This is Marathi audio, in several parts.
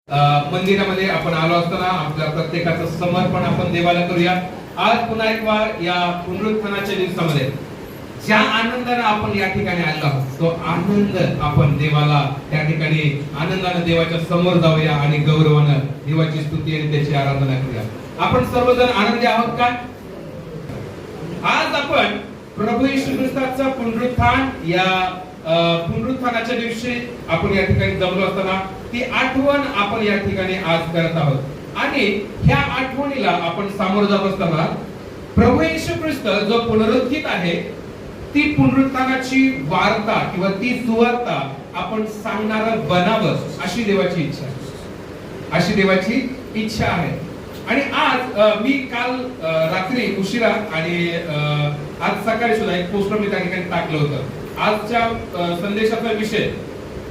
मंदिरामध्ये आपण आलो असताना आपल्या प्रत्येकाचं समर्पण आपण देवाला करूया। आज पुन्हा एक वार या पुनरुत्थानाच्या दिवसामध्ये ज्या आनंदाने आपण या ठिकाणी आलो आहोत तो आनंद आपण देवाला त्या ठिकाणी आनंदाने देवाच्या समोर जाऊया आणि गौरवाने देवाची स्तुती आणि त्याची आराधना करूया। आपण सर्वजण आनंदी आहोत का? आज आपण प्रभू येशू ख्रिस्ताचा पुनरुत्थान या पुनरुत्थानाच्या दिवशी आपण या ठिकाणी जमलो असताना ती आठवण आपण या ठिकाणी आज करत आहोत आणि ह्या आठवणीला आपण सामोरं जात असताना प्रभू येशू ख्रिस्त जो पुनरुत्थित आहे ती पुनरुत्थानाची वार्ता किंवा ती सुवार्ता आपण सांगणारं बनावं अशी देवाची इच्छा आहे, अशी देवाची इच्छा आहे। आणि आज मी काल रात्री उशिरा आणि आज सकाळी सुद्धा एक पोस्टर मी त्या ठिकाणी टाकलं होतं। आजच्या संदेशाचा विषय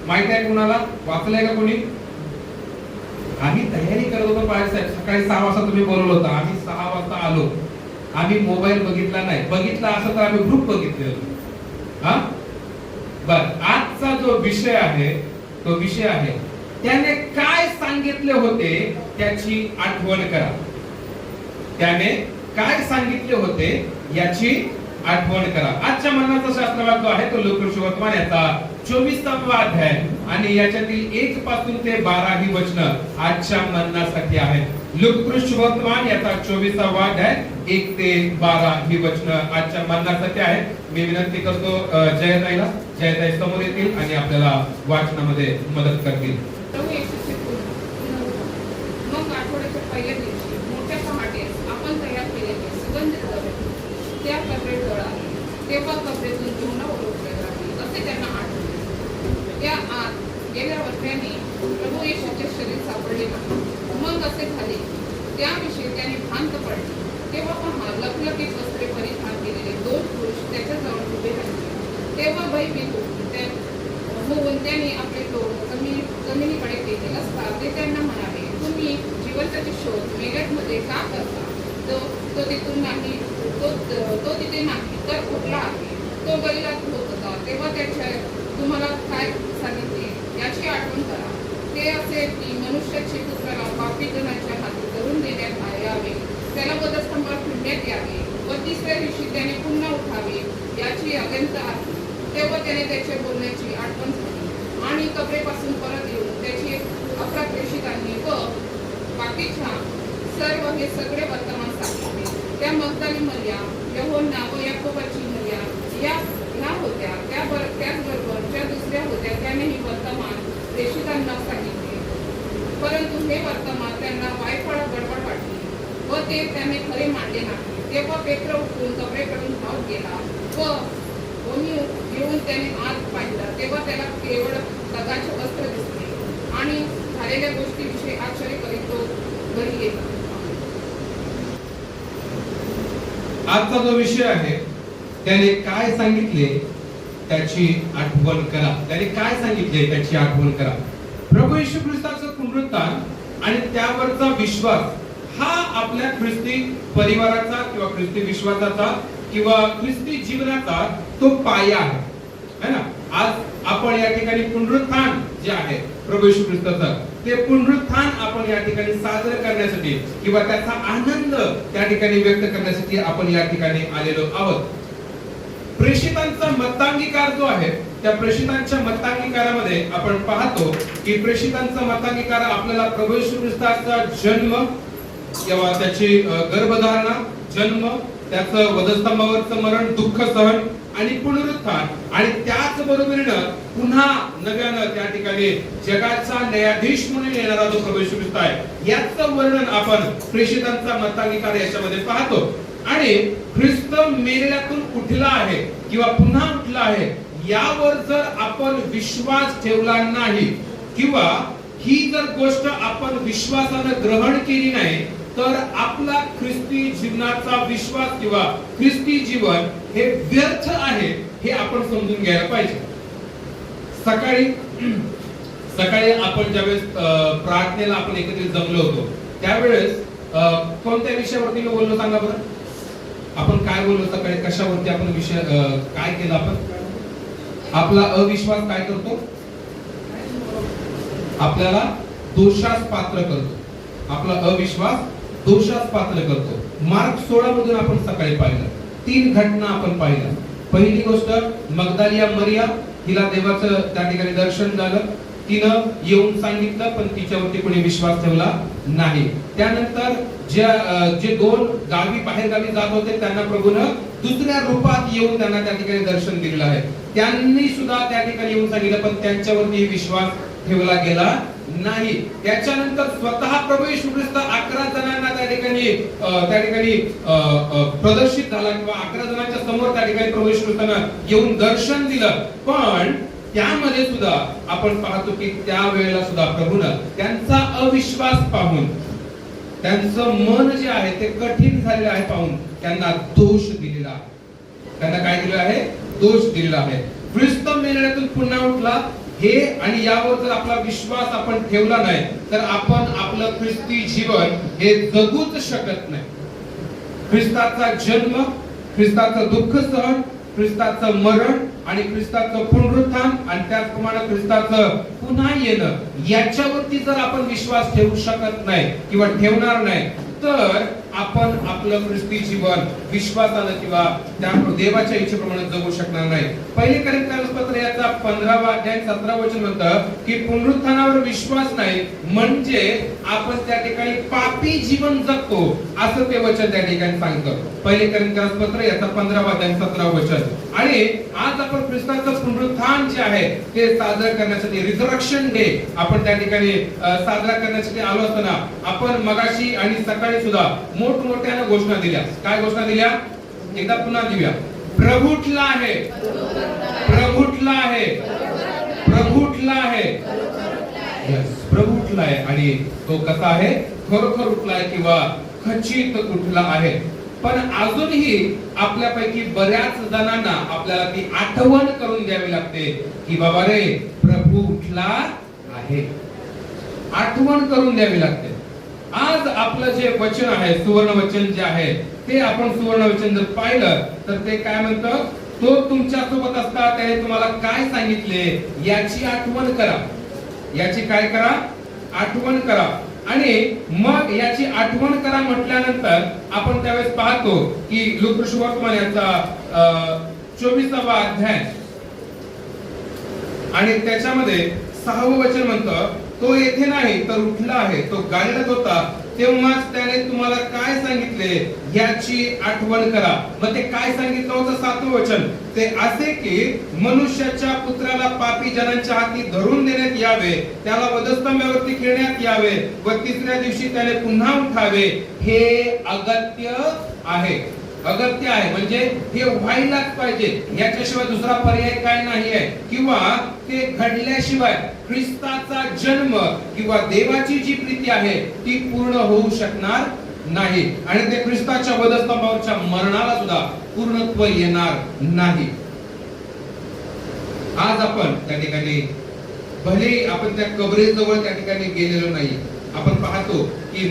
माहिती आहे कुणाला? वाचलाय का कोणी? आम्ही तयारी करत होतो साहेब, सकाळी 6 वाजता तुम्ही बोलवलं होतं, आम्ही 6 वाजता आलो, आम्ही मोबाईल बघितला नाही, बघितला असं तर आम्ही ग्रुप बघितले होते। हा बर, आजचा जो विषय आहे तो विषय आहे त्याने काय सांगितले होते त्याची आठवण करा। त्याने काय सांगितले होते याची आठवण करा। आजच्या मन्नाचा शास्त्रभाग जो आहे तो लोकसुवर्तमान याचा 24वा अध्याय आणि याच्यातील 1 पासून ते 12 ही वचनं आजच्या मन्नासाठी आहेत। लोकसुवर्तमान याचा 24वा अध्याय 1 ते 12 ही वचनं आजच्या मन्नासाठी आहेत। मी विनंती करतो जयताईला, जयताई समोर येतील आणि आपल्याला वाचनामध्ये मदत करतील। प्रभू येशूचे मग आठवड्याच्या पहिल्या दिवशी मोठ्या पहाटे आपण तयार केलेले सुगंधित द्रव्य त्या कपडे जळाले, तेव्हा कपडेतून जीवना ओळखले लागले असे त्यांना आठवले। त्या आत गेल्यावर त्याने प्रभू येशूचे शरीर सापडले नाही। मग असे झाले त्याविषयी त्याने भांत पडले, तेव्हा पहा लखलखीत वस्त्रे परिधान केलेले 2 पुरुष त्याच्याजवळ उभे राहिले। तेव्हा भयभीत होऊन त्याने आपले तोंड जमिनीकडे केले असता ते त्यांना म्हणाले, तुम्ही जिवंताचे शोध मेगटमध्ये का करता? तो तिथून नाही, तो तिथे नाही तर कुठला आहे? तो गलिलात होत होता तेव्हा त्याच्या तुम्हाला काय सांगितले याची आठवण करा। ते असे की मनुष्याचे पुत्राला पापी जनाच्या हाती धरून देण्यात यावे, त्याला वधस्तंभावर ठेवण्यात यावे व 3ऱ्या दिवशी त्याने पुन्हा उठावे याची अगंत आहे। तेव्हा त्याने त्याच्या बोलण्याची आठवण झाली आणि कबरेपासून परत येऊन त्याची 11 प्रेषितांनी व बाकीच्या सर्व हे सगळे वर्तमान सांगितले। त्या मगदली मरिया, यहोन्ना व याकोबाची मरिया ह्या होत्या, त्याचबरोबर ज्या दुसऱ्या होत्या त्यानेही वर्तमान प्रेषितांना सांगितले, परंतु हे वर्तमान त्यांना वायफळ गडबड वाटली व ते त्याने खरे मानले नाही। तेव्हा पेत्र उठून कबरेकडून धावत गेला व येऊन त्याने आत पाहिलं, तेव्हा त्याला केवळ दगाचे वस्त्र दिसले आणि झालेल्या गोष्टीविषयी आश्चर्य करीत तो घरी गेला। आजचा जो विषय आहे त्याने काय सांगितले त्याची आठवण करा। त्याने काय सांगितले त्याची आठवण करा। प्रभू येशू ख्रिस्ताचं पुनरुत्थान आणि त्यावरचा विश्वास हा आपल्या ख्रिस्ती परिवाराचा किंवा ख्रिस्ती विश्वासाचा किंवा ख्रिस्ती जीवनाचा तो पाया आहे, है ना। आज आपण या ठिकाणी पुनरुत्थान जे आहे प्रभू येशू ख्रिस्ताचं ते पुनरुत्थान आपण या ठिकाणी साजरे करण्यासाठी किंवा त्याचा आनंद त्या ठिकाणी व्यक्त करण्यासाठी आपण या ठिकाणी आलेलो आहोत। प्रेषितांचा मतांगीकार जो आहे त्या प्रेषितांच्या मतांगीकारामध्ये आपण पाहतो की प्रेषितांचा मतांगीकार आपल्याला प्रभू येशू ख्रिस्ताचा जन्म किंवा त्याची गर्भधारणा, जन्म, त्याचं वधस्तंभावरचं मरण, दुःख सहन आणि पुनरुत्थान आणि त्याच बरोबरीनं पुन्हा नव्यानं त्या ठिकाणी जगाचा न्यायाधीश म्हणून येणारा जो प्रभू येशू ख्रिस्त आहे याचं वर्णन आपण प्रेषितांचा मतांगीकार याच्यामध्ये पाहतो। आणि ख्रिस्त मेलेल्यातून उठला आहे किंवा पुन्हा उठला आहे यावर जर आपण विश्वास ठेवला नाही किंवा ही जर गोष्ट आपण विश्वासाने ग्रहण केली नाही तर आपला ख्रिस्ती जीवनाचा विश्वास किंवा ख्रिस्ती जीवन हे व्यर्थ आहे हे आपण समजून घ्यायला पाहिजे। सकाळी आपण ज्यावेळेस प्रार्थनेला आपण एकत्रित जमलो होतो त्यावेळेस कोणत्या विषयावरती मी बोललो सांगा बरं? आपण काय बोललो सकाळी? कशावरती आपण विषय काय केला? आपण आपला अविश्वास काय करतो? आपल्याला दोषास पात्र करतो. आपला अविश्वास दोषास पात्र करतो. मार्क 16 मधून आपण सकाळी पाहिलं 3 घटना आपण पाहिल्या. पहिली गोष्ट मगदलिया मरिया, हिला देवाचं त्या ठिकाणी दर्शन झालं. तिनं येऊन सांगितलं पण तिच्यावरती कोणी विश्वास ठेवला नाही. त्यानंतर जे 2 गावी बाहेर गावी जात होते त्यांना प्रभूनं दुसऱ्या रूपात येऊन त्यांना त्या ठिकाणी दर्शन दिलेलं आहे. त्यांनी सुद्धा त्या ठिकाणी येऊन सांगितलं पण त्यांच्यावरती विश्वास ठेवला गेला नाही. त्याच्यानंतर स्वतः प्रभू येशू ख्रिस्त 11 जणांना त्या ठिकाणी प्रदर्शित झाला किंवा 11 जणांच्या समोर त्या ठिकाणी प्रभू येशू ख्रिस्तानं येऊन दर्शन दिलं. पण त्यामध्ये सुद्धा आपण पाहतो की त्या वेळेला सुद्धा प्रभूनं त्यांचा अविश्वास पाहून, त्यांचं मन जे आहे ते कठीण झालेलं आहे पाहून त्यांना दोष दिलेला आहे. त्यांना काय दिलेला आहे? दोष दिलेला आहे. ख्रिस्त मेल्यातून पुन्हा उठला हे आणि यावर जर आपला विश्वास आपण ठेवला नाही तर आपण आपलं ख्रिस्ती जीवन हे जगूच शकत नाही. ख्रिस्ताचा जन्म, ख्रिस्ताचं दुःख सहन, ख्रिस्ताचं मरण आणि ख्रिस्ताचं पुनरुत्थान आणि त्याचप्रमाणे ख्रिस्ताचं पुन्हा येणं याच्यावरती जर आपण विश्वास ठेवू शकत नाही किंवा ठेवणार नाही तर आपण आपलं ख्रिस्ती जीवन विश्वासानं किंवा त्या देवाच्या इच्छेप्रमाणे जगू शकणार नाही. पहिले कोरिन्थीय पत्र याचा 15वा अध्याय 17 वचन म्हणतं की पुनरुत्थानावर विश्वास नाही म्हणजे आपण त्या ठिकाणी पापी जीवन जगतो असं ते वचन त्या ठिकाणी सांगतं. पहिले कोरिन्थीय पत्र याचा 15वा अध्याय 17 वचन. आणि आज आपण ख्रिस्ताचं पुनरुत्थान जे आहे ते साजरा करण्यासाठी रिझरेक्शन डे आपण त्या ठिकाणी साजरा करण्यासाठी आलो असताना आपण मगाशी आणि सकाळी सुद्धा मोठमोठ्याने घोषणा दिल्या. काय घोषणा दिल्या? एकदा पुन्हा दिव्या. प्रभू उठला आहे, प्रभू उठला आहे, प्रभू उठला आहे. यस, प्रभू उठला आहे. आणि तो कसा आहे? खरोखर उठला आहे किंवा खचित उठला आहे. पण अजूनही आपल्यापैकी बऱ्याच जणांना आपल्याला ती आठवण करून द्यावी लागते की बाबा रे प्रभू उठला आहे. आठवण करून द्यावी लागते. आज आपलं जे वचन आहे, सुवर्ण वचन जे आहे ते आपण सुवर्ण वचन जर पाहिलं तर ते काय म्हणतं? तो तुमच्या सोबत असता त्याने तुम्हाला काय सांगितले याची आठवण करा. याची काय करा? आठवण करा. आणि मग याची आठवण करा म्हटल्यानंतर आपण त्यावेळेस पाहतो की लूका सुवर्तमान याचा 24वा अध्याय आणि त्याच्यामध्ये 6वं वचन म्हणतं तो येथे नाही तर उठला आहे, तो गालिलात होता तेव्हाच त्याने तुम्हाला काय सांगितले याची आठवण करा. मग ते काय सांगितलं होतं? 7वं वचन ते असे की मनुष्याच्या पुत्राला पापी जनांच्या हाती धरून देण्यात यावे, त्याला वधस्तंभावरती खेळण्यात यावे व 3ऱ्या दिवशी त्याने पुन्हा उठावे हे अगत्य आहे. अगत्य आहे म्हणजे हे व्हायलाच पाहिजे, याच्याशिवाय दुसरा पर्याय काय नाही आहे. किंवा ते घडल्याशिवाय ख्रिस्ताचा जन्म किंवा देवाची जी प्रीती आहे ती पूर्ण होऊ शकणार नाही. आणि ते ख्रिस्ताच्या वधस्तंभावरच्या मरणाला सुद्धा पूर्णत्व येणार नाही. आज आपण त्या ठिकाणी भले आपण त्या कबरेजवळ त्या ठिकाणी गेलेलो नाही. आपण पाहतो की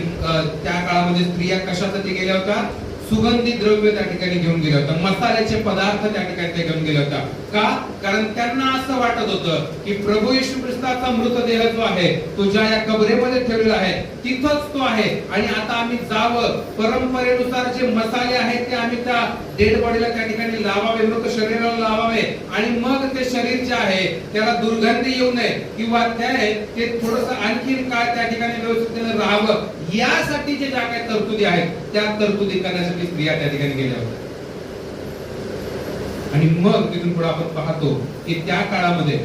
त्या काळामध्ये स्त्रिया कशासाठी गेल्या होत्या? सुगंधी द्रव्य त्या ठिकाणी घेऊन गेले होते, मसाल्याचे पदार्थ त्या ठिकाणी ते घेऊन गेले होते. का? कारण त्यांना असं वाटत होतं की प्रभू येशू ख्रिस्ताचा मृतदेह जो आहे तो ज्या या कबरेमध्ये ठेवलेला आहे तिथंच तो आहे आणि आता आम्ही जावं, परंपरेनुसार जे मसाले आहेत ते आम्ही त्या डेड बॉडीला त्या ठिकाणी लावावे, मृत शरीराला लावावे आणि मग ते शरीर जे आहे त्याला दुर्गंधी येऊ नये किंवा ते थोडंसं आणखीन काय त्या ठिकाणी व्यवस्थित राहावं यासाठी जे ज्या काही तरतुदी आहेत त्या तरतुदी करण्यासाठी स्त्रिया त्या ठिकाणी गेल्या होत्या. आणि मग तिथून पुढे आपण पाहतो की त्या काळामध्ये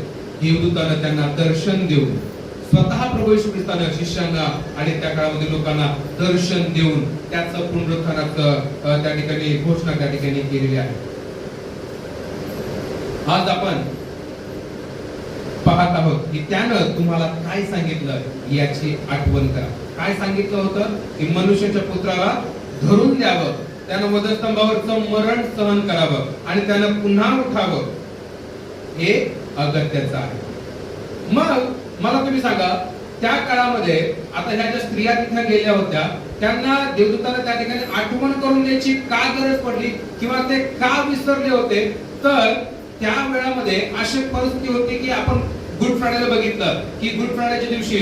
देवदूतानं त्यांना दर्शन देऊन, स्वतः प्रभू येशू ख्रिस्तानं शिष्यांना आणि त्या काळामध्ये लोकांना दर्शन देऊन त्याचं पुनरुत्थानाचं त्या ठिकाणी घोषणा त्या ठिकाणी केलेली आहे. आज आपण पाहत आहोत की त्यानं तुम्हाला काय सांगितलं याची आठवण करा. काय सांगितलं होतं? की मनुष्याच्या पुत्राला धरून द्यावं, त्यानं वधस्तंभावरचं मरण सहन करावं आणि त्यानं पुन्हा उठावं हे अगत्याचं आहे. मग मला तुम्ही सांगा त्या काळामध्ये आता ह्या ज्या स्त्रिया तिथे गेल्या होत्या त्यांना देवदूताने त्या ठिकाणी आठवण करून द्यायची का गरज पडली किंवा ते का विसरले होते? तर त्या वेळामध्ये अशी परिस्थिती होती की आपण गुड फ्रायडेला बघितलं की गुड फ्रायडेच्या दिवशी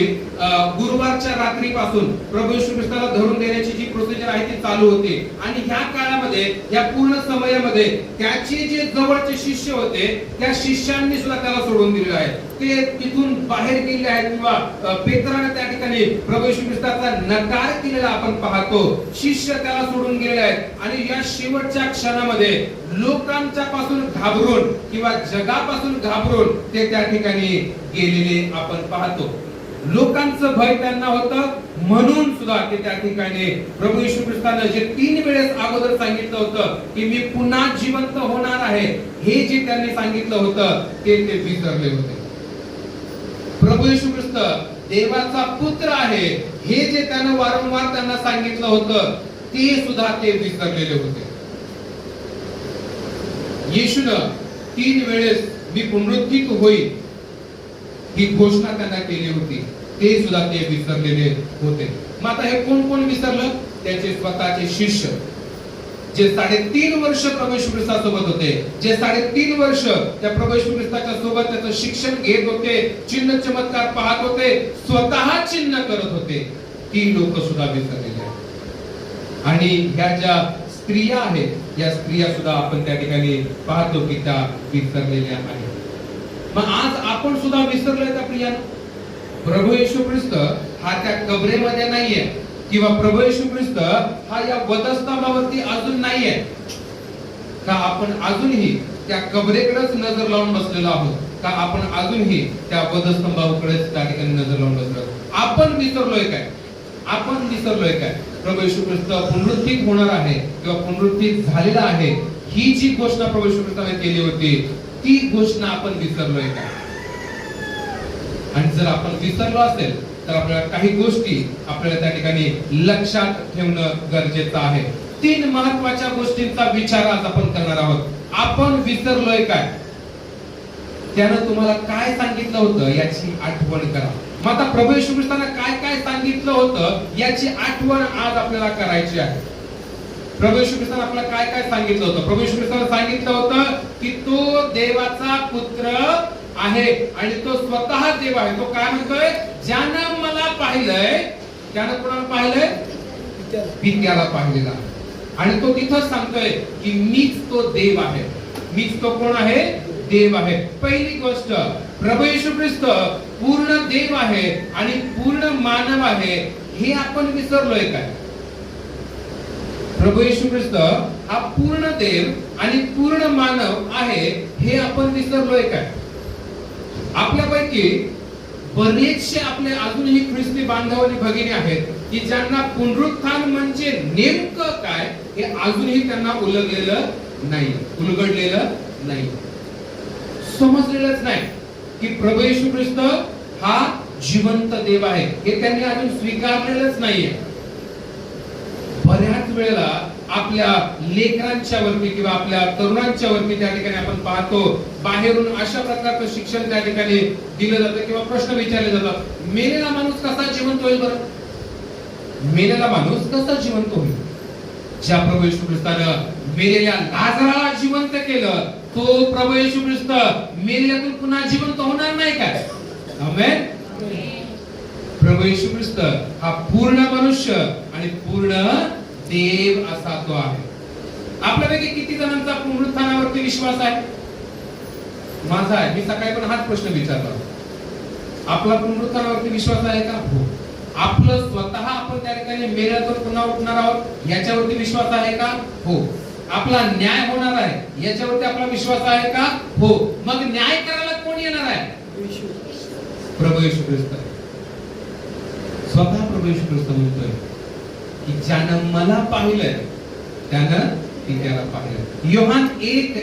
गुरुवारच्या रात्रीपासून प्रभू येशू ख्रिस्ताला धरून देण्याची जी प्रोसिजर आहे ती चालू होती आणि ह्या काळामध्ये या पूर्ण समयामध्ये त्याचे जे जवळचे शिष्य होते त्या शिष्यांनी सुद्धा त्याला सोडून दिलेले आहे. ते तिथून बाहेर गेले आहेत किंवा पेत्राने त्या ठिकाणी प्रभू येशू ख्रिस्ताचा नकार केलेला आपण पाहतो. शिष्य त्याला सोडून गेलेले आहेत आणि या शेवटच्या क्षणामध्ये लोकांच्या पासून घाबरून किंवा जगापासून घाबरून ते त्या ठिकाणी गेलेले आपण पाहतो. लोकांचं भय त्यांना होतं म्हणून सुद्धा ते त्या ठिकाणी प्रभू येशू ख्रिस्ताने जे 3 वेळेस अगोदर सांगितलं होतं की मी पुन्हा जिवंत होणार आहे, हे जे त्यांनी सांगितलं होतं ते विसरले होते. प्रभू येशू ख्रिस्त देवाचा पुत्र आहे हे जे त्यानं वारंवार त्यांना सांगितलं होतं ते सुद्धा ते विसरलेले होते. येशूनं 3 वेळेस मी पुनरुत्थित होईल ही घोषणा त्यांना केली होती, ते सुद्धा ते विसरलेले होते. मग आता हे कोण कोण विसरलं? त्याचे स्वतःचे शिष्य जे 3.5 वर्ष प्रभू येशू ख्रिस्तासोबत होते, जे 3.5 वर्ष त्या प्रभू येशू ख्रिस्ताच्या सोबत त्याचं शिक्षण घेत होते, चिन्ह चमत्कार पाहत होते, स्वतः चिन्ह करत होते, ती लोक सुद्धा विसरलेले आहेत. आणि ह्या ज्या स्त्रिया आहेत या स्त्रिया सुद्धा आपण त्या ठिकाणी पाहतो की त्या विसरलेल्या आहेत. मग आज आपण सुद्धा विसरलोय का प्रियानो? प्रभू येशू ख्रिस्त हा त्या कबरेमध्ये नाहीये किंवा प्रभू येशू ख्रिस्त हा या वधस्तंभावरती अजून नाहीये का? आपण अजूनही त्या कबरेकडेच नजर लावून बसलेलो आहोत का? आपण अजूनही त्या वधस्तंभावकडेच त्या ठिकाणी नजर लावून बसलो? आपण विसरलोय काय? आपण विसरलोय काय? प्रभू येशू ख्रिस्त पुनरुत्थित होणार आहे किंवा पुनरुत्थित झालेला आहे ही जी घोषणा प्रभू येशू ख्रिस्ताने केली होती ती घोषणा आपण विसरलोय काय? आणि जर आपण विसरलो असेल तर आपल्याला काही गोष्टी आपल्याला त्या ठिकाणी लक्षात ठेवणं गरजेचं आहे. 3 महत्त्वाच्या गोष्टींचा विचार आज आपण करणार आहोत. आपण विसरलोय काय? त्यानं तुम्हाला काय सांगितलं होतं याची आठवण करा. मग आता प्रभू येशू ख्रिस्ताने काय काय सांगितलं होतं याची आठवण आज आपल्याला करायची आहे. प्रभू येशू ख्रिस्ताने आपल्याला काय काय सांगितलं होतं? प्रभू येशू ख्रिस्ताने सांगितलं होतं की तो देवाचा पुत्र आहे आणि तो स्वतः देव आहे. तो काय म्हणतोय? ज्यानं मला पाहिलंय त्यानं कोणाला पाहिलंय? पित्याला पाहिलेला. आणि तो तिथं सांगतोय की मीच तो देव आहे. मीच तो कोण आहे? देव आहे. पहिली गोष्ट, प्रभू येशू ख्रिस्त पूर्ण देव आहे आणि पूर्ण मानव आहे हे आपण विसरलोय काय? प्रभू येशू ख्रिस्त हा पूर्ण देव आणि पूर्ण मानव आहे हे आपण विसरलोय काय? आपल्यापैकी बरेचसे आपले अजूनही ख्रिस्ती बांधव आणि भगिनी आहेत की ज्यांना पुनरुत्थान म्हणजे नेमकं काय हे अजूनही त्यांना उलगडलेलं नाही, समजलेलंच नाही की प्रभू येशू ख्रिस्त हा जिवंत देव आहे हे त्यांनी अजून स्वीकारलेलंच नाहीये. बऱ्याच वेळेला आपल्या लेकरांच्या वरती किंवा आपल्या तरुणांच्या वरती त्या ठिकाणी आपण पाहतो बाहेरून अशा प्रकारचं शिक्षण त्या ठिकाणी दिलं जातं किंवा प्रश्न विचारले जातात. मेलेला माणूस कसा जिवंत होईल बरं? मेलेला माणूस कसा जिवंत होईल? ज्या प्रभू येशू ख्रिस्तानं मेलेल्या लाजराला जिवंत केलं तो प्रभू येशू ख्रिस्त मेलेल्यातून पुन्हा जिवंत होणार नाही काय? आमेन. प्रभू येशू ख्रिस्त हा पूर्ण मनुष्य आणि पूर्ण देव असा तो आहे. आपल्यापैकी किती जणांचा पुनरुत्थानावरती विश्वास आहे? माझा आहे. मी सकाळी पण हाच प्रश्न विचारला. आपला पुनरुत्थानावरती विश्वास आहे का? हो. आपलं स्वतः आपण त्या ठिकाणी मेल्यातून पुन्हा उठणार आहोत याच्यावरती विश्वास आहे का? हो. आपला न्याय होणार आहे याच्यावरती आपला विश्वास आहे का? हो. मग न्याय करायला कोण येणार आहे? प्रभू येशू ख्रिस्त. स्वतः प्रभू येशू ख्रिस्त म्हणतोय की ज्यानं मला पाहिलंय त्यानं पित्याला पाहिलंय. योहान 1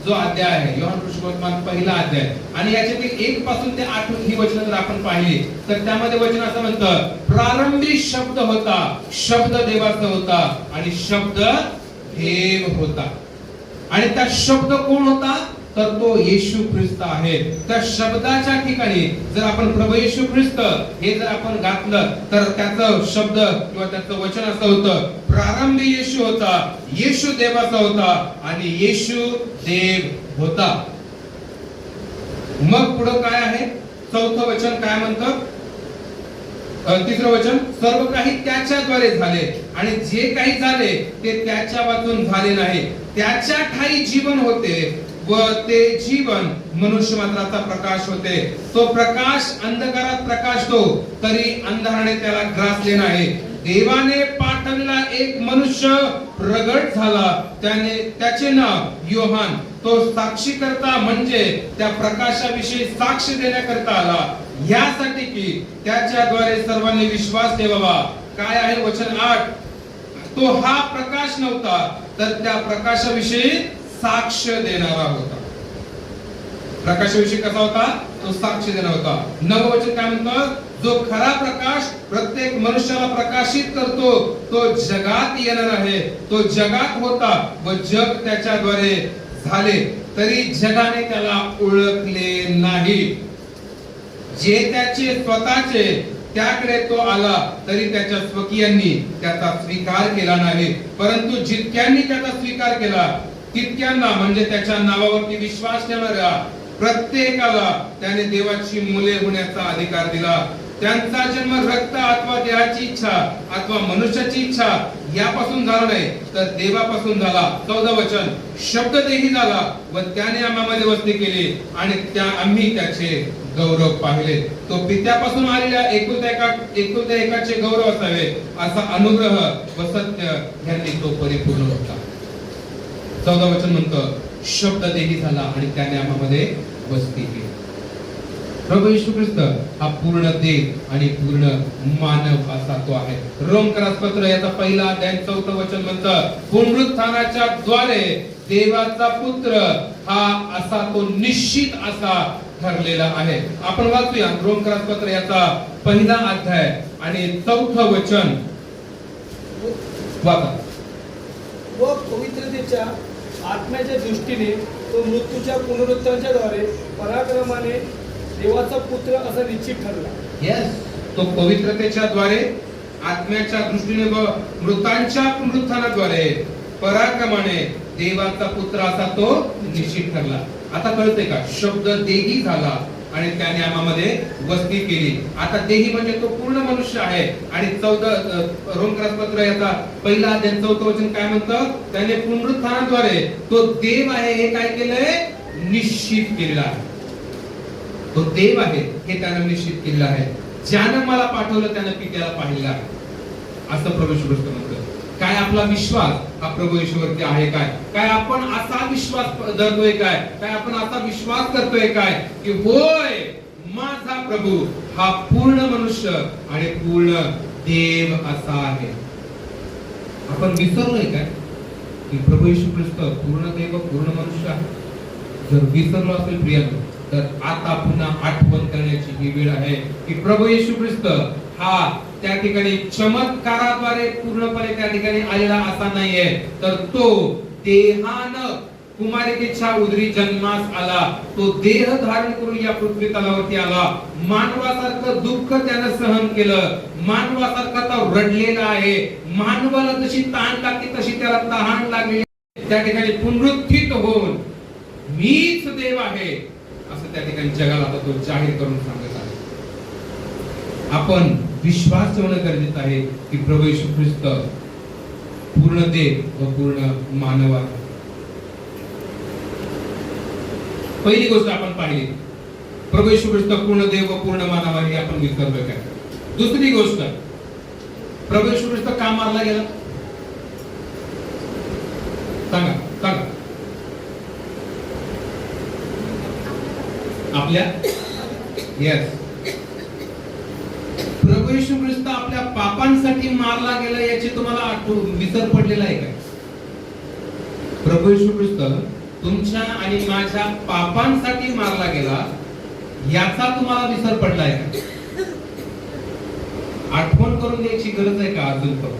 जो अध्याय आहे, योहान सुसमाचार पहिला अध्याय आणि याच्यातील 1 पासून ते 8 ही वचनं जर आपण पाहिली तर त्यामध्ये वचन असं म्हणतं, प्रारंभी शब्द होता, शब्द देवाचा होता आणि शब्द देव होता. आणि त्या शब्द कोण होता? तर तो येशू ख्रिस्त आहे. त्या शब्दाच्या ठिकाणी जर आपण प्रभू येशू ख्रिस्त हे जर आपण घातलं तर त्याचं शब्द किंवा त्याचं वचन असं होतं, प्रारंभी येशू होता, येशू देवाचा होता आणि येशू देव होता. मग पुढं काय आहे? चौथं वचन काय म्हणतं? तिसरं वचन, सर्व काही त्याच्याद्वारे झाले आणि जे काही झाले ते त्याच्या वाचून झाले नाही. त्याच्या ठायी जीवन होते व ते जीवन मनुष्य मात्राचा प्रकाश होते. तो प्रकाश अंधकारात प्रकाशतो तरी अंधाराने त्याला ग्रासले नाही. देवाने पाठवलेला एक मनुष्य प्रगट झाला, त्याचे नाव योहान. तो साक्षीकर्ता म्हणजे त्या प्रकाशाविषयी साक्ष देण्याकरता आला, यासाठी की त्याच्याद्वारे सर्वांनी विश्वास ठेवावा. काय आहे वचन 8? तो हा प्रकाश नव्हता तर त्या प्रकाशाविषयी साक्ष देणारा होता. प्रकाशाविषयी कसा होता? तो साक्ष देणारा होता. 9 वचन काय म्हणतं? जो खरा प्रकाश प्रत्येक मनुष्याला प्रकाशित करतो तो जगात येणार आहे. तो जगात होता व जग त्याच्याद्वारे झाले तरी जगाने त्याला ओळखले नाही. जे त्याचे स्वतःचे त्याकडे तो आला तरी त्याच्या स्वकीयांनी त्याचा स्वीकार केला नाही. परंतु जितक्यांनी त्याचा स्वीकार केला तितक्यांना, म्हणजे त्याच्या नावावरती विश्वास ठेवणाऱ्या प्रत्येकाला त्याने देवाची मुले होण्याचा अधिकार दिला. त्यांचा जन्म रक्त अथवा देहाची इच्छा अथवा मनुष्याची इच्छा यापासून झाला नाही तर देवापासून झाला. 14 वचन, शब्द देही झाला व त्याने आम्हामध्ये वस्ती केली आणि आम्ही त्याचे गौरव पाहिले. तो पित्यापासून आलेल्या एकुलत्या एकाचे गौरव असावे असा अनुग्रह व सत्य यांनी तो परिपूर्ण होता. 14 वचन म्हणतं, शब्द देही झाला आणि त्याने आम्हामध्ये वस्ती केली. प्रभू येशू ख्रिस्त हा पूर्ण देव आणि पूर्ण मानव असा तो आहे. रोमकरास पत्र याचा पहिला अध्याय 4 वचन म्हणतं, पुनरुत्थानाच्या द्वारे देवाचा पुत्र हा असा तो निश्चित असा ठरलेला आहे. आपण वाचूया रोमकरास पत्र याचा पहिला अध्याय आणि 4 वचन वाचा. व पवित्रतेच्या आत्म्याच्या दृष्टीने तो मृत्यूच्या पुनरुत्थानाच्या द्वारे पराक्रमाने देवाचा पुत्र असा निश्चित ठरला. यस, तो पवित्रतेच्या द्वारे आत्म्याच्या दृष्टीने व मृतांच्या पुनरुत्थानाद्वारे पराक्रमाने देवाचा पुत्र असा तो निश्चित ठरला. आता कळते का? शब्द देही झाला आणि त्याने आम्हामध्ये वस्ती केली. आता देही म्हणजे तो पूर्ण मनुष्य आहे. आणि 14 रोमकरास पत्र याचा पहिला अध्याय 4 वचन काय म्हणतं? त्याने पुनरुत्थानाद्वारे तो देव आहे हे काय केलंय? निश्चित केलेलं आहे. तो देव आहे हे त्यानं निश्चित केलेलं आहे. ज्यानं मला पाठवलं त्यानं पित्याला पाहिलं आहे असं प्रभू येशू ख्रिस्त म्हणतो. काय आपला विश्वास हा प्रभू येशूवरती आहे काय? काय आपण असा विश्वास धरतोय काय? काय आपण असा विश्वास करतोय काय की होय माझा प्रभू हा पूर्ण मनुष्य आणि पूर्ण देव असा आहे? आपण विसरलोय काय की प्रभू येशू ख्रिस्त पूर्ण देव पूर्ण मनुष्य आहे? जर विसरलो असेल प्रियानो तर आता पुन्हा आठवण करण्याची ही वेळ आहे की प्रभू येशू ख्रिस्त हा त्या ठिकाणी चमत्काराद्वारे पूर्णपणे त्या ठिकाणी आलेला असा नाहीये, तर तो देहानं कुमारिकेच्या उदरी जन्मास आला. तो देह धारण करून या पृथ्वी तलावरती आला. मानवासारखं दुःख त्यानं सहन केलं. मानवासारखा तो रडलेला आहे. मानवाला जशी तहान लागते तशी त्याला तहान लागली. त्या ठिकाणी पुनरुत्थित होऊन मीच देव आहे असं त्या ठिकाणी जगाला तो जाहीर करून सांगत आहे. आपण विश्वास ठेवणं गरजेचं आहे की प्रभू येशू ख्रिस्त पूर्ण देव व पूर्ण मानव आहे. पहिली गोष्ट आपण पाहिली, प्रभू येशू ख्रिस्त पूर्ण देव व पूर्ण मानव आहे हे आपण विसरलो काय? दुसरी गोष्ट, प्रभू येशू ख्रिस्त का मारला गेला? सांगा सांगा. आपल्या यस, प्रभू येशू ख्रिस्त आपल्या पापांसाठी मारला गेला याची तुम्हाला विसर पडलेला आहे काय? प्रभू येशू ख्रिस्त तुमच्या आणि माझ्या पापांसाठी मारला गेला याचा तुम्हाला विसर पडलाय का? आठवण करून द्यायची गरज आहे का अजून पण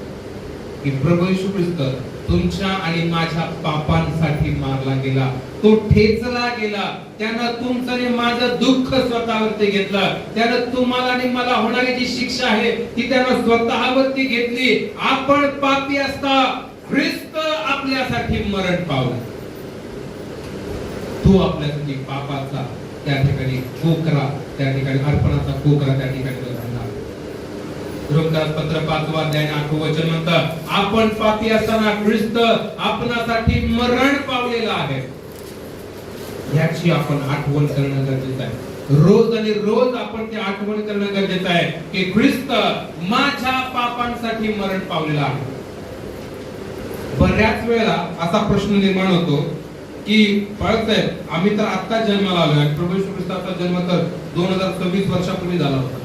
की प्रभू येशू ख्रिस्त तुमच्या आणि माझ्या पापांसाठी मारला गेला. तो ठेचला गेला. त्यानं तुमचं आणि माझं दुःख स्वतःवरती घेतलं. त्यानं तुम्हाला आणि मला होणारी जी शिक्षा आहे ती त्यानं स्वतःवरती घेतली. आपण पापी असता ख्रिस्त आपल्यासाठी मरण पावला. तो आपल्यासाठी पापाचा त्या ठिकाणी कोकरा, त्या ठिकाणी अर्पणाचा कोकरा त्या ठिकाणी तो झाला. रोमदास पत्र 5 अध्याय 8 वचन म्हणतं, आपण पापी असताना ख्रिस्त आपणासाठी मरण पावलेला आहे. याची आपण आठवण करणं गरजेचं आहे. रोज आणि रोज आपण ते आठवण करणं गरजेचं आहे की ख्रिस्त माझ्या पापांसाठी मरण पावलेला आहे. बऱ्याच वेळा असा प्रश्न निर्माण होतो की साहेब, आम्ही तर आता जन्माला आलोय आणि प्रभू येशू ख्रिस्ताचा जन्म तर 2026 वर्षापूर्वी झाला होता.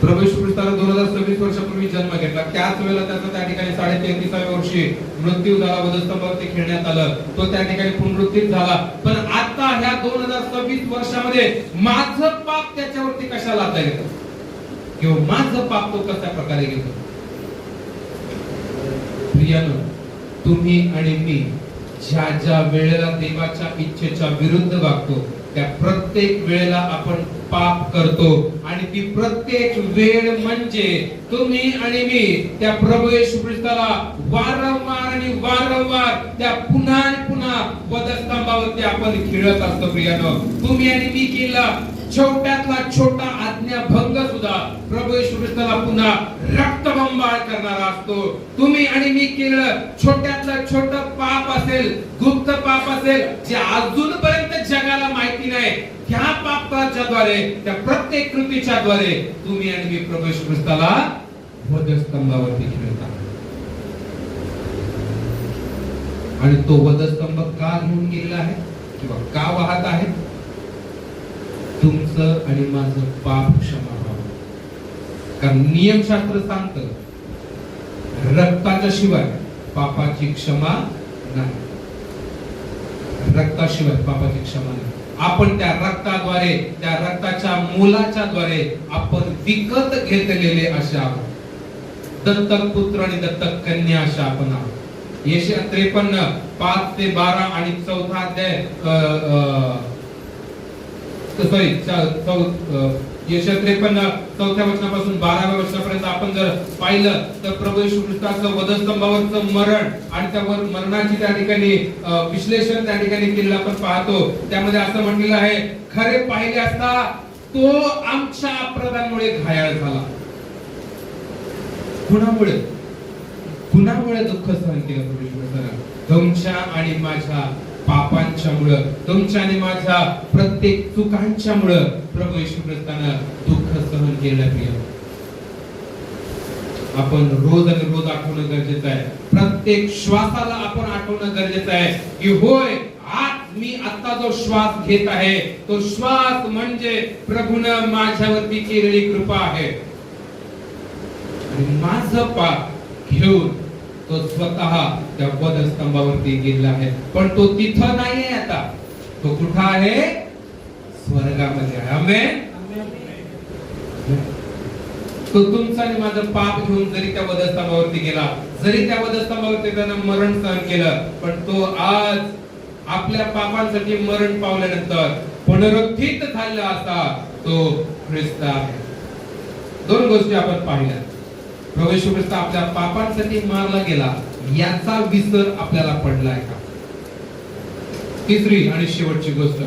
प्रभू येशू ख्रिस्ताला 2026 वर्षापूर्वी जन्म घेतला. त्याच वेळेला त्याचा त्या ठिकाणी 33व्या वर्षी मृत्यू झाला, वधस्तंभावरती खेळण्यात आलं, तो त्या ठिकाणी पुनरुत्थित झाला. पण आता ह्या 2026 वर्षामध्ये माझं पाप त्याच्यावरती कशाला आता येतं किंवा माझं पाप तो कशा प्रकारे घेतो. प्रियानो, तुम्ही आणि मी ज्या ज्या वेळेला देवाच्या इच्छेच्या विरुद्ध वागतो त्या प्रत्येक वेळेला आपण पाप करतो. आणि ती प्रत्येक वेळ म्हणजे तुम्ही आणि मी त्या प्रभू येशू ख्रिस्ताला वारंवार आणि वारंवार त्या पुन्हा आणि पुन्हा वधस्तंभावरती आपण खेळत असतो. प्रियानो, तुम्ही आणि मी केला छोट्यातला छोटा आज्ञाभंग सुद्धा प्रभू येशू ख्रिस्ताला पुन्हा रक्तबंबाळ करणारा असतो. तुम्ही आणि मी केलं छोट्यातलं छोटं पाप असेल, गुप्त पाप असेल, जे अजूनपर्यंत जगाला माहिती नाही, ह्या पापाच्या द्वारे, त्या प्रत्येक कृतीच्या द्वारे तुम्ही आणि मी प्रभू येशू ख्रिस्ताला वधस्तंभावरती खेळता. आणि तो वधस्तंभ का घेऊन गेलेला आहे किंवा का वाहत आहे? तुमचं आणि माझं पाप क्षमा व्हावं. कारण नियमशास्त्र सांगतं रक्ताच्या शिवाय पापाची क्षमा नाही. रक्ताशिवाय पापाची क्षमा नाही. आपण त्या रक्ताद्वारे, त्या रक्ताच्या मोलाच्या द्वारे आपण विकत घेतलेले असे आहोत. दत्तक पुत्र आणि दत्तक कन्या अशा आपण आहोत. यशाया 53 5 ते 12 आणि 4 अध्याय यशाया 53 4थ्या वचनापासून 12व्या वचनापर्यंत आपण जर पाहिलं तर प्रभू येशू ख्रिस्ताचं वधस्तंभावरचं मरण आणि त्या मरणाची त्या ठिकाणी विश्लेषण त्या ठिकाणी केलेलं आपण पाहतो. त्यामध्ये असं म्हटलेलं आहे, खरे पाहिले असता तो आमच्या अपराधांमुळे घायाळ झाला. कुणामुळे दुःख सहन केलं प्रभू येशू ख्रिस्ताने? तुमच्या आणि माझ्या पापांच्यामुळे, तुमच्या आणि माझ्या प्रत्येक चुकांच्यामुळे प्रभू येशू ख्रिस्तानं दुःख सहन केलं. प्रिय, आपण रोज आणि रोज आठवणं गरजेचं आहे. प्रत्येक श्वासाला आपण आठवणं गरजेचं आहे की होय, आज मी आता जो श्वास घेत आहे तो श्वास म्हणजे प्रभूनं माझ्यावरती केलेली कृपा आहे. आणि माझं पाप घेऊन तो स्वतः त्या वधस्तंभावरती गेला आहे. पण तो तिथं नाहीये आता, तो कुठं आहे? स्वर्गामध्ये आहे. आमेन. तो तुमचं आणि माझं पाप घेऊन जरी त्या वधस्तंभावरती गेला, जरी त्या वधस्तंभावरती त्यानं मरण सहन केलं, पण तो आज आपल्या पापांसाठी मरण पावल्यानंतर पुनरुत्थित झालेला असा तो ख्रिस्त आहे. 2 गोष्टी आपण पाहिल्या. प्रभू येशू ख्रिस्त आपल्या पापांसाठी मारला गेला याचा विसर आपल्याला पडलाय का? तिसरी आणि शेवटची गोष्ट,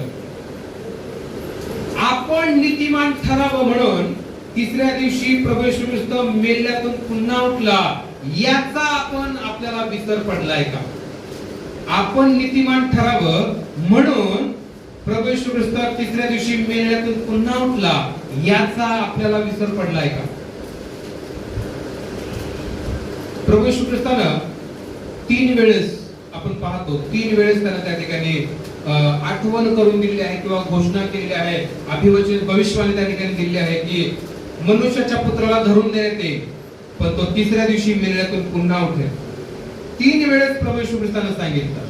आपण नीतिमान ठरावं म्हणून तिसऱ्या दिवशी प्रभू येशू ख्रिस्त मेल्यातून पुन्हा उठला याचा आपल्याला विसर पडलाय का? आपण नीतिमान ठरावं म्हणून प्रभू येशू ख्रिस्त तिसऱ्या दिवशी मेल्यातून पुन्हा उठला याचा आपल्याला विसर पडलाय का? प्रभू येशू ख्रिस्तानं 3 वेळेस आपण पाहतो, 3 वेळेस त्यानं त्या ठिकाणी आठवण करून दिली आहे किंवा घोषणा केलेली आहे, अभिवचन भविष्यवाणी त्या ठिकाणी दिली आहे की मनुष्याच्या पुत्राला धरून देण्यात येईल, पण तो तिसऱ्या दिवशी मेल्यातून पुन्हा उठेल. 3 वेळेस प्रभू येशू ख्रिस्तानं सांगितलं.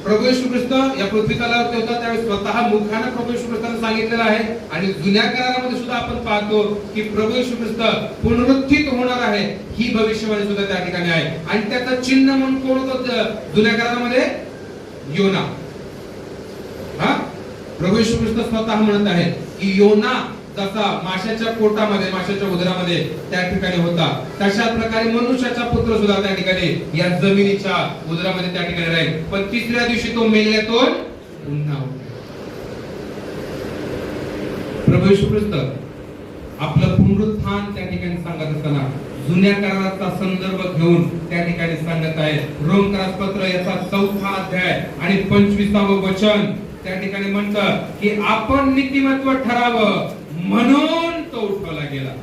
प्रभू येशू ख्रिस्त या पृथ्वी तलावरती होता त्यावेळेस स्वतः मुखाने प्रभू येशू ख्रिस्तानं सांगितलेलं आहे. आणि जुन्या करारामध्ये सुद्धा आपण पाहतो की प्रभू येशू ख्रिस्त पुनरुत्थित होणार आहे ही भविष्यवाणी सुद्धा त्या ठिकाणी आहे. आणि त्याचं चिन्ह म्हणून कोण होतं जुन्या करारामध्ये? योना. प्रभू येशू ख्रिस्त स्वतः म्हणत आहे की योना जसा माशाच्या पोटामध्ये, माशाच्या उदरामध्ये त्या ठिकाणी होता, तशा प्रकारे मनुष्याचा पुत्र सुद्धा त्या ठिकाणी या जमिनीच्या उदरामध्ये त्या ठिकाणी राहील, पण तिसऱ्या दिवशी तो मेल्यातून पुन्हा उठेल. प्रभू येशू ख्रिस्त आपलं पुनरुत्थान त्या ठिकाणी सांगत असताना जुन्या कराराचा संदर्भ घेऊन त्या ठिकाणी सांगत आहे. रोमकरास पत्र याचा 4था अध्याय आणि 25वावं वचन त्या ठिकाणी म्हणतं की आपण नीतिमत्व ठरावं म्हणून तो उठवला गेला.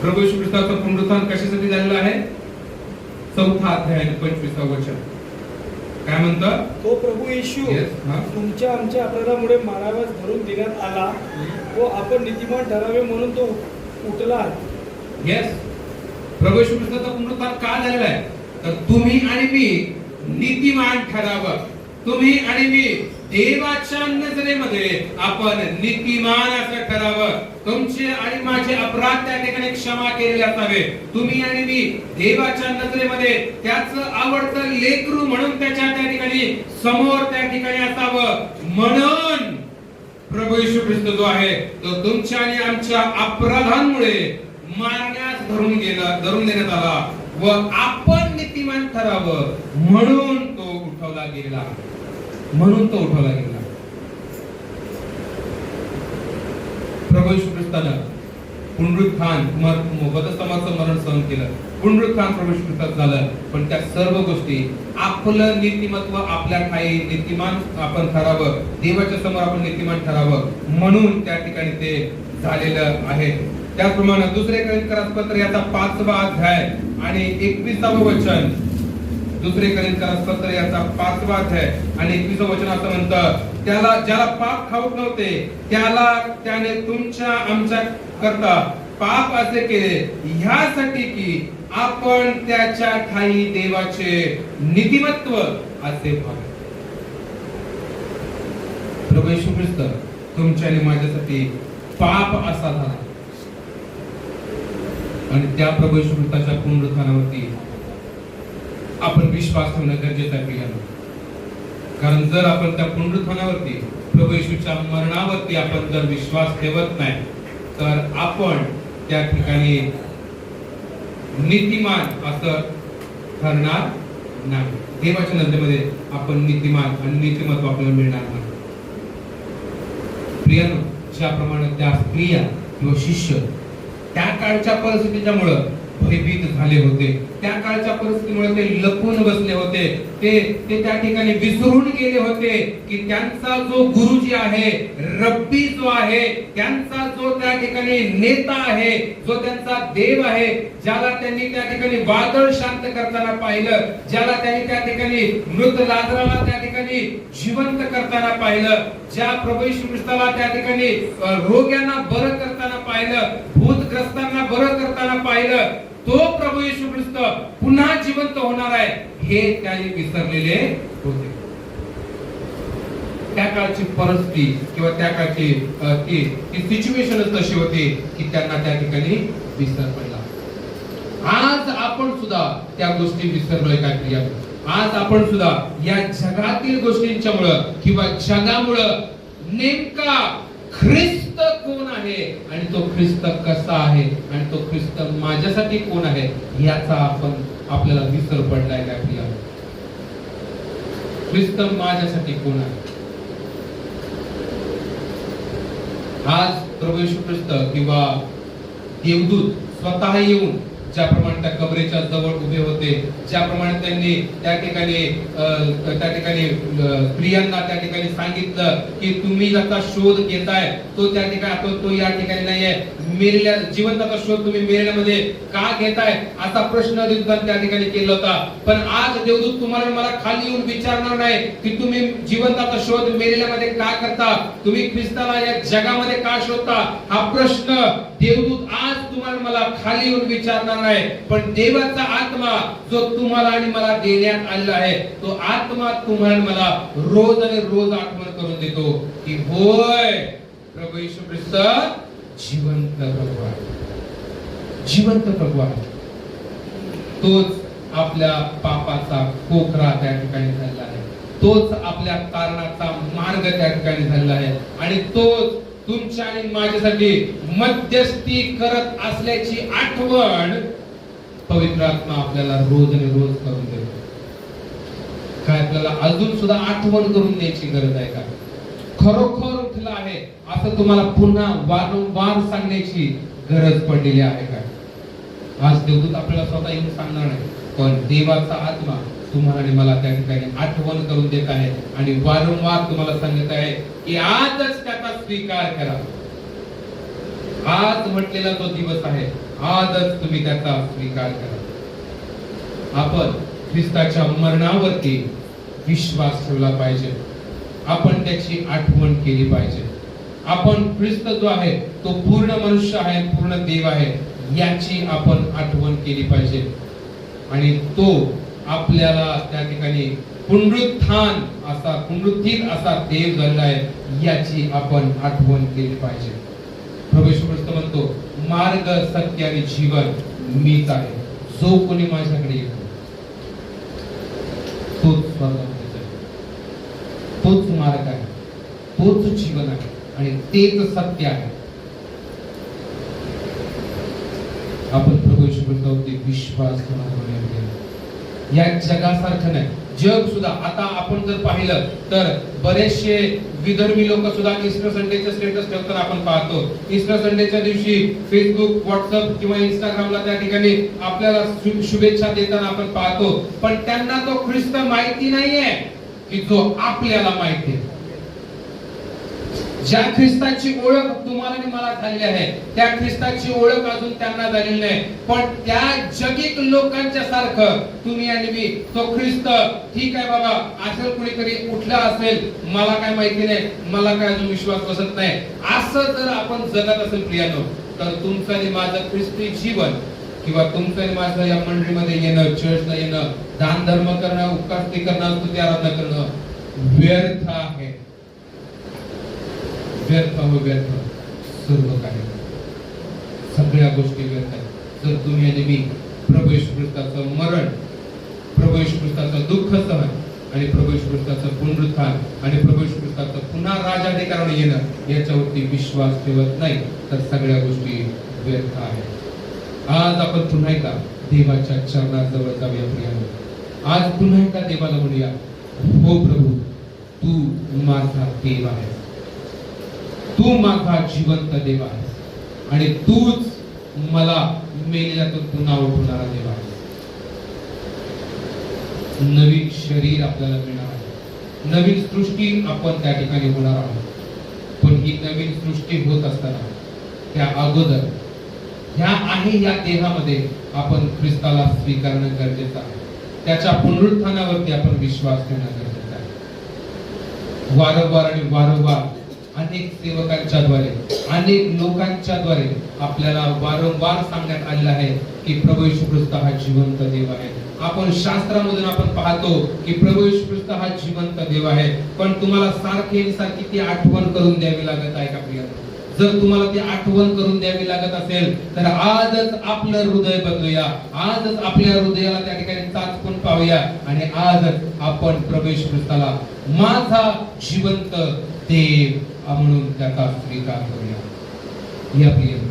प्रभू येशू ख्रिस्ताचं पुनरुत्थान कशासाठी झालेलं आहे? 4था अध्याय आणि 25वावं वचन काय म्हणतं? तो प्रभू येशू तुमच्या आमच्या अपराधामुळे माराव्यास धरून देण्यात आला व आपण नीतिमान ठरावे म्हणून तो उठला आहे. येस, प्रभू येशू ख्रिस्ताचा पुनरुत्थान का झालेला आहे? तर तुम्ही आणि मी नीतिमान ठरावं. तुम्ही आणि मी देवाच्या नजरेमध्ये आपण नीतिमान असं ठरावं. तुमचे आणि माझे अपराध त्या ठिकाणी क्षमा केलेले असावे. तुम्ही आणि मी देवाच्या नजरेमध्ये त्याचं आवडतं लेकरू म्हणून त्याच्या त्या ठिकाणी समोर त्या ठिकाणी असावं. म्हणून प्रभू येशू ख्रिस्त जो आहे तो तुमच्या आणि आमच्या अपराधांमुळे मारण्यास धरून देण्यात आला व आपण नीतिमान ठरावं म्हणून तो उठवला गेला. म्हणून तो उठवला गेला. प्रभू येशू ख्रिस्तानं पुनरुत्थान वधस्तंभाचं मरण सहन केलं. पुनरुत्थान प्रभू येशू ख्रिस्तात झालं. पण त्या सर्व गोष्टी आपलं नीतिमत्व आपल्या ठाई नीतिमान आपण ठरावं. देवाच्या समोर आपण नीतिमान ठरावं म्हणून त्या ठिकाणी ते झालेलं आहे. त्याचप्रमाणे दुसरे कोरिंथीकरास पत्र याचा 5वा अध्याय आणि 21वावं वचन. दुसरे कोरिंथीकरास पत्र याचा 5वा अध्याय आणि 21वावं वचन असं म्हणतं, ज्याला पाप ठाऊक नव्हते त्याला त्याने तुमच्या आमच्या करता पाप असे केले ह्यासाठी की आपण त्याच्या ठाई देवाचे नीतिमत्व असे व्हावे. प्रभू येशू ख्रिस्त तुमच्या आणि माझ्यासाठी पाप असा झाला आणि त्या प्रभू येशू ख्रिस्ताच्या पुनरुत्थानावरती आपण विश्वास ठेवणं गरजेचं आहे. कारण जर आपण त्या पुनरुत्थानावरती प्रभू येशूच्या मरणावरती आपण जर विश्वास ठेवत नाही तर आपण त्या ठिकाणी नीतिमान असं ठरणार नाही. देवाच्या नजरेमध्ये आपण नीतिमान आणि नीतिमत्व आपल्याला मिळणार नाही. प्रियानो, ज्याप्रमाणे त्या स्त्रिया किंवा शिष्य त्या काळच्या परिस्थितीच्यामुळे भयभीत झाले होते, त्या काळच्या परिस्थितीमुळे ते लपून बसले होते, ते त्या ठिकाणी विसरून गेले होते की त्यांचा जो गुरुजी आहे, रब्बी जो आहे, त्यांचा जो त्या ठिकाणी नेता आहे, जो त्यांचा देव आहे, ज्याला त्यांनी त्या ठिकाणी वादळ शांत करताना पाहिलं, ज्याला त्यांनी त्या ठिकाणी मृत लाजराला त्या ठिकाणी जिवंत करताना पाहिलं, ज्या प्रभू येशू ख्रिस्ताला त्या ठिकाणी रोग्यांना बरं करताना पाहिलं, भूतग्रस्तांना बरं करताना पाहिलं, तो प्रभू येशू ख्रिस्त पुन्हा जिवंत होणार आहे हे त्यांनी विसरलेले होते. त्या काळची परिस्थिती किंवा त्या काळची ती सिच्युएशनच तशी होती की त्यांना त्या ठिकाणी विसर पडला. आज आपण सुद्धा त्या गोष्टी विसरलोय का प्रिया? आज आपण सुद्धा या जगातील गोष्टींच्यामुळं किंवा जगामुळं नेमका ख्रिस्त कोण आहे आणि तो ख्रिस्त कसा आहे आणि तो ख्रिस्त माझ्यासाठी कोण आहे याचा आपल्याला विसर पडलाय का प्रिया? ख्रिस्त माझ्यासाठी कोण आहे? आज प्रभू येशू ख्रिस्त किंवा देवदूत स्वतः येऊन ज्याप्रमाणे त्या कबरेच्या जवळ उभे होते, ज्याप्रमाणे त्यांनी त्या ठिकाणी स्त्रियांना त्या ठिकाणी सांगितलं की तुम्ही ज्याचा शोध घेताय तो त्या ठिकाणी तो या ठिकाणी नाहीये, मेलेल्या जिवंताचा शोध तुम्ही मेलेल्यामध्ये का घेताय असा प्रश्न देवदूतांनी त्या ठिकाणी केला होता. पण आज देवदूत तुम्हाला मला खाली येऊन विचारणार नाही की तुम्ही जिवंताचा शोध मेलेल्यामध्ये का करता, तुम्ही ख्रिस्ताला या जगामध्ये का शोधता, हा प्रश्न देवदूत आज तुम्हाला मला खाली येऊन विचारणार नाही. पण देवाचा आत्मा जो तुम्हाला आणि मला देण्यात आलेला आहे तो आत्मा तुम्हाला मला रोज आणि रोज आठवण करून देतो की होय प्रभू येशू ख्रिस्त जिवंत प्रभू आहे, जिवंत प्रभू आहे. तोच आपल्या पापाचा पोखरा त्या ठिकाणी झालेला आहे, तोच आपल्या कारणाचा मार्ग त्या ठिकाणी झालेला आहे आणि तोच तुमच्या आणि माझ्यासाठी मध्यस्थी करत असल्याची आठवण पवित्र आत्मा आपल्याला रोज आणि रोज करून देतो. काय आपल्याला अजून सुद्धा आठवण करून द्यायची गरज आहे का? खरोखर उठला आहे आहे असं तुम्हाला पुन्हा वारंवार सांगण्याची गरज पडलेली आहे का? आज देवदूत आपल्याला स्वतः येऊन सांगणार नाही, पण देवाचा आत्मा तुम्हाला आणि मला त्या ठिकाणी आठवण करून देत आहे आणि वारंवार तुम्हाला सांगत आहे की आजच त्याचा स्वीकार करा. आज म्हटलेला तो दिवस आहे, आजच तुम्ही त्याचा स्वीकार करा. आपण ख्रिस्ताच्या मरणावरती विश्वास ठेवला पाहिजे. आपण त्याची आठवण केली पाहिजे. आपण ख्रिस्त जो आहे तो पूर्ण मनुष्य आहे, पूर्ण देव आहे, याची आपण आठवण केली पाहिजे. आणि तो आपल्याला त्या ठिकाणी पुनरुत्थित असा देव झालेला आहे याची आपण आठवण केली पाहिजे. प्रभू येशू ख्रिस्त म्हणतो, मार्ग सत्य आणि जीवन मीच आहे. जो कोणी माझ्याकडे येतो तोच स्वर्गामध्ये जाईल. तोच मार्ग आहे, तोच जीवन आहे आणि तेच सत्य आहे. आपण प्रभू येशू ख्रिस्तावरती विश्वास ठेवणार. या जगासारखं नाही. जग सुद्धा आता आपण जर पाहिलं तर बरेचसे विधर्मी लोक सुद्धा ईस्टर संडेचे स्टेटस ठेवताना आपण पाहतो. ईस्टर संडेच्या दिवशी फेसबुक, व्हॉट्सअप किंवा इंस्टाग्रामला त्या ठिकाणी आपल्याला शुभेच्छा देताना आपण पाहतो. पण त्यांना तो ख्रिस्त माहिती नाहीये की जो आपल्याला माहिती आहे. ज्या ख्रिस्ताची ओळख तुम्हाला आणि मला झालेली आहे त्या ख्रिस्ताची ओळख अजून त्यांना झालेली नाही. पण त्या जगिक लोकांच्या सारखं तुम्ही आणि मी तो ख्रिस्त, ठीक आहे बाबा, असेल कुणीतरी उठला असेल, मला काय माहिती नाही, मला काय अजून विश्वास बसत नाही, असं जर आपण जगत असेल प्रियानो, तर तुमचं आणि माझं ख्रिस्ती जीवन किंवा तुमचं आणि माझं या मंडळीमध्ये येणं, चर्चला येणं, दान धर्म करणं, उपस्थिती करणं, स्तुती आराधना करणं व्यर्थ आहे. व्यर्थ सर्व काही, सगळ्या गोष्टी व्यर्थ आहेत जर तुम्ही आणि मी प्रभू येशू ख्रिस्ताचं मरण, प्रभू येशू ख्रिस्ताचं दुःख सहन आणि प्रभू येशू ख्रिस्ताचं पुनरुत्थान आणि प्रभू येशू ख्रिस्ताचं पुन्हा राजाधिकाराने येणं याच्यावरती विश्वास ठेवत नाही तर सगळ्या गोष्टी व्यर्थ आहेत. आज आपण पुन्हा एकदा देवाच्या चरणाजवळ जाऊया प्रियानो. आज पुन्हा एकदा देवाला म्हणूया, हो प्रभू, तू माझा देव आहे, तू माझा जिवंत देव आहेस आणि तूच मला मेलेल्यातून पुन्हा उठवणारा देव आहेस. नवीन शरीर आपल्याला मिळणार आहे, नवीन सृष्टी आपण त्या ठिकाणी होणार आहोत. पण ही नवीन सृष्टी होत असताना त्या अगोदर या देहामध्ये आपण ख्रिस्ताला स्वीकारणं गरजेचं आहे. त्याच्या पुनरुत्थानावरती आपण विश्वास ठेवणं गरजेचं आहे. वारंवार अनेक सेवकांच्या द्वारे, अनेक लोकांच्या द्वारे आपल्याला वारंवार सांगण्यात आलेलं आहे की प्रभू येशू ख्रिस्त हा जिवंत देव आहे. आपण शास्त्रामधून आपण पाहतो की प्रभू येशू ख्रिस्त हा जिवंत देव आहे. पण तुम्हाला सारखी ती आठवण करून द्यावी लागत आहे का प्रियानो? जर तुम्हाला ती आठवण करून द्यावी लागत असेल तर आजच आपलं हृदय बदलूया. आजच आपल्या हृदयाला त्या ठिकाणी चाचपून पाहूया आणि आजच आपण प्रभू येशू ख्रिस्ताला माझा जिवंत देव म्हणून त्याचा स्वीकार करूया. या प्रियानो,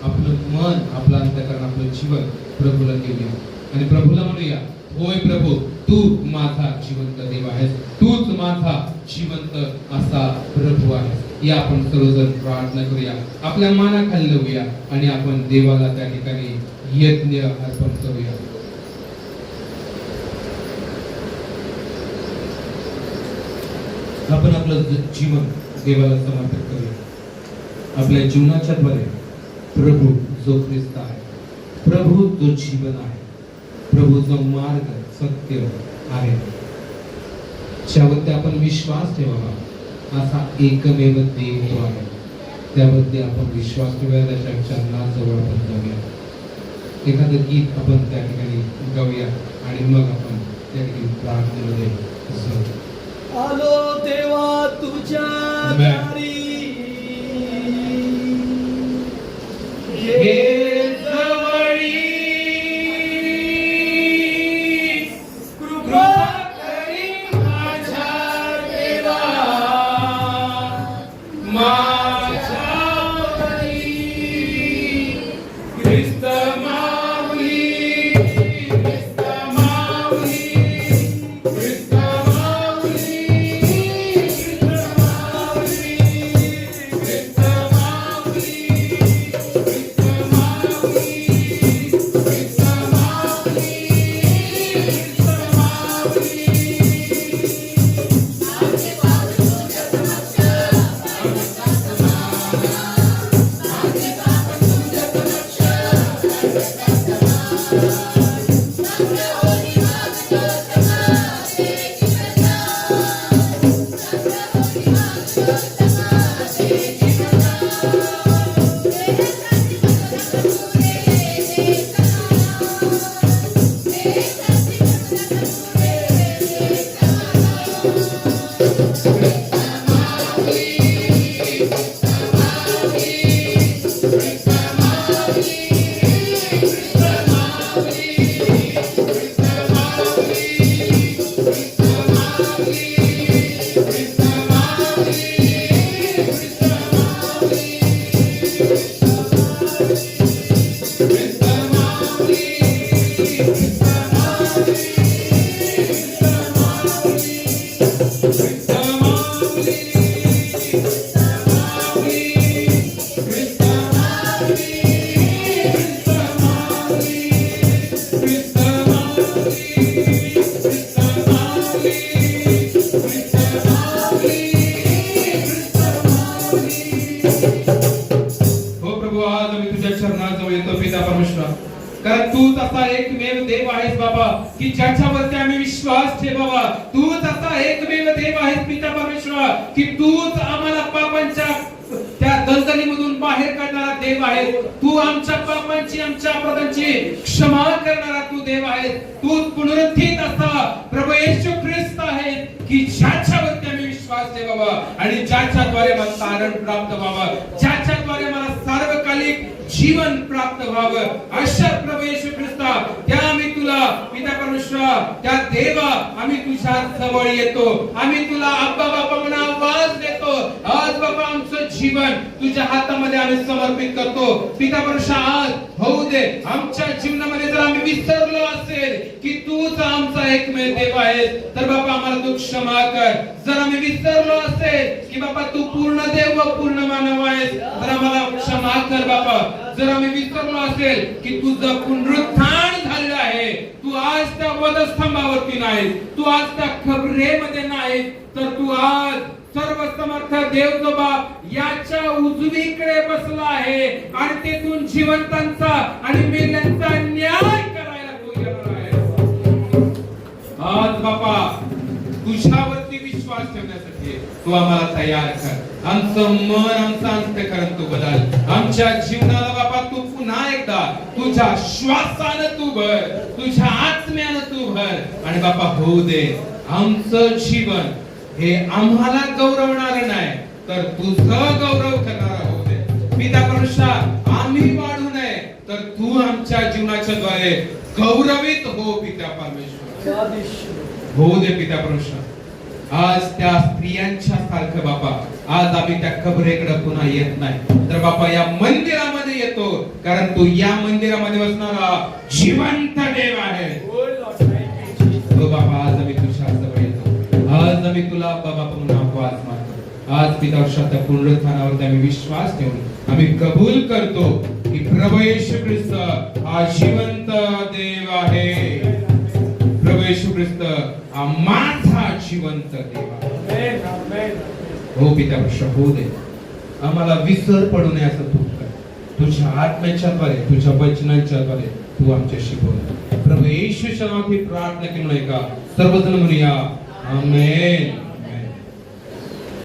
आपलं मन, आपलं अंतःकरण, आपलं जीवन प्रभूला देऊया आणि प्रभूला म्हणूया, होय प्रभू, तू माझा जिवंत देव आहेस, तूच माझा जिवंत असा प्रभू आहेस. या आपण सर्वजण प्रार्थना करूया, आपल्या मानाखाली लावूया आणि आपण देवाला त्या ठिकाणी यज्ञ अर्पण करूया. आपण आपलं जीवन देवाला समर्पित करूया. आपल्या जीवनाच्या द्वारे प्रभू जो ख्रिस्त आहे, प्रभू जो जीवन आहे, प्रभू जो मार्ग सत्य आहे, ज्यावरती आपण विश्वास ठेवावा असा एकमेव देव जो आहे, त्यावरती आपण विश्वास ठेवूया. त्याच्या चरणाजवळ आपण जाऊया. एखादं गीत आपण त्या ठिकाणी गाऊया आणि मग आपण त्या ठिकाणी प्रार्थनेमध्ये जाऊ. आलो देवा तुझ्या दारी, हे जवळी कृपा करी माझ्या देवा, माझ्यावरी ख्रिस्त माऊली, ख्रिस्त माऊली, ख्रिस्त माऊली, ख्रिस्त माऊली. हो प्रभू, आज आम्ही तुझ्या चरणाजवळ येतो पिता परमेश्वर, कारण तूच असा एकमेव देव आहेस बाबा की ज्याच्यावरती आम्ही विश्वास ठेवावा. तूच असा एकमेव देव आहेस पिता परमेश्वर की तूच आम्हाला पापांच्या त्या दलदलीमधून बाहेर काढणारा देव आहे. तू आमच्या पापांची, आमच्या अपराधांची क्षमा करणारा तू देव आहे. तू पुनरुत्थित असा प्रभू येशू ख्रिस्त आहे की ज्याच्यावरती आम्ही विश्वास ठेवावा आणि ज्याच्याद्वारे मला तारण प्राप्त व्हावं, ज्याच्याद्वारे मला सार्वकालिक जीवन प्राप्त व्हावं. अशा प्रभू येशू ख्रिस्ता त्या आम्ही तुला पिता परमेश्वर, त्या देवा आम्ही तुझ्या जवळ येतो. आम्ही तुला अब्बा बाबा म्हणून आवाज देतो. आज बाबा आमचं जीवन तुझ्या हातामध्ये आम्ही समर्पित करतो. पिता परमेश्वर, आज होऊ दे आमच्या जीवनामध्ये जर आम्ही विसरलो असेल की तूच आमचा एकमेव देव आहेस, तर बाबा आम्हाला तू क्षमा कर. जर आम्ही विसरलो असेल की बाबा तू पूर्ण देव व पूर्ण मानव आहेस, तर आम्हाला क्षमा कर बाबा. जर आम्ही विसरलो असेल की तुझं पुनरुत्थान झालेलं आहे, तू आज त्या वधस्तंभावरती नाहीस, तू आज त्या खबरेमध्ये नाहीस, तर तू आज सर्व समर्थ देव जो बाप याच्या उजवीकडे बसला आहे आणि तेथून जिवंतांचा आणि मेल्यांचा न्याय करायला तू येणार आहे. आज बापा तुझ्यावरती विश्वास ठेवण्यासाठी तू आम्हाला तयार कर. आमचं मन, आमचं अंतःकरण तू बदल. आमच्या जीवनाला बाबा तू पुन्हा एकदा तुझ्या श्वासानं तू भर, तुझ्या आत्म्यानं तू भर आणि बापा होऊ दे आमचं जीवन हे आम्हाला गौरवणार नाही, तर तुझं गौरव करणारा होऊ दे. पिता परमेश्वर, आम्ही वाढू नये, तर तू आमच्या जीवनाच्या द्वारे गौरवित हो पिता परमेश्वर. होऊ दे पिता परमेश्वर. आज त्या स्त्रियांच्या सारखं बापा आज आम्ही त्या खबरेकडे पुन्हा येत नाही, तर बापा या मंदिरामध्ये येतो, कारण तू या मंदिरामध्ये बसणारा जिवंत देव आहे. हो बाबा, आज आम्ही तुझ्या जवळ येतो. आज आम्ही तुला बाबा पुन्हा आवाज मारतो. आज पिता परमेश्वर पुनरुत्थानावर आम्ही विश्वास ठेवून आम्ही कबूल करतो की प्रभू येशू ख्रिस्त हा जिवंत देव आहे. प्रभू येशू ख्रिस्त हा माझा जिवंत देव आहे. हो पिता परमेश्वर, होऊ दे आम्हाला विसर पडू नये असं तू कर. तुझ्या आत्म्याच्या द्वारे, तुझ्या वचनांच्या द्वारे तू आमच्याशी बोल. प्रभू येशूच्या नावात प्रार्थना केली का सर्वजण म्हणूया आमेन.